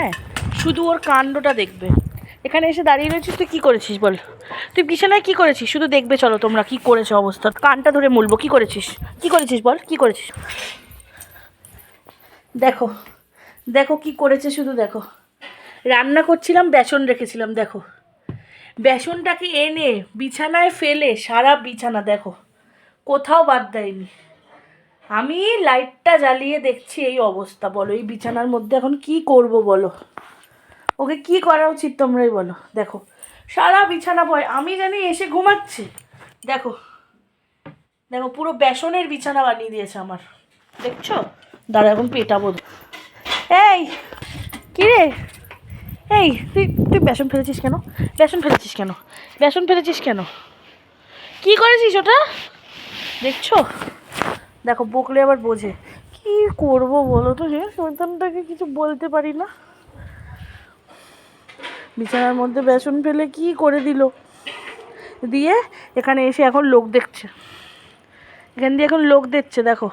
হ্যাঁ, শুধু ওর কাণ্ডটা দেখবে। এখানে এসে দাঁড়িয়ে রয়েছিস, তুই কী করেছিস বল? তুই বিছানায় কী করেছিস? শুধু দেখবে চলো তোমরা কী করেছো অবস্থা। কানটা ধরে মুলবো। কী করেছিস? কী করেছিস বল? কী করেছিস? দেখো দেখো কী করেছে, শুধু দেখো। রান্না করছিলাম, বেসন রেখেছিলাম, দেখো বেসনটাকে এনে বিছানায় ফেলে সারা বিছানা দেখো, কোথাও বাদ দেয়নি। আমি লাইটটা জ্বালিয়ে দেখছি এই অবস্থা। বলো এই বিছানার মধ্যে এখন কি করব বলো? ওকে কি করা উচিত তোমরাই বলো? দেখো সারা বিছানা ভয়, আমি জানি এসে ঘুমাচ্ছি। দেখো দেখো পুরো বেসনের বিছানা বানিয়ে দিয়েছে আমার, দেখছো? দাঁড়া এখন পেটাবো। এই কি রে, এই তুই তুই বেসন ফেলেছিস কেন? বেসন ফেলেছিস কেন? বেসন ফেলেছিস কেন? কি করেছিস ওটা? দেখছো? দেখো বকলে আবার বোঝে। কি করব বলো তো, যে সন্তানটাকে কিছু বলতে পারি না। বিছানার মধ্যে বেসন ফেলে কি করে দিল। দিয়ে এখানে এসে এখন লোক দেখছে, এখান দিয়ে এখন লোক দেখছে দেখো।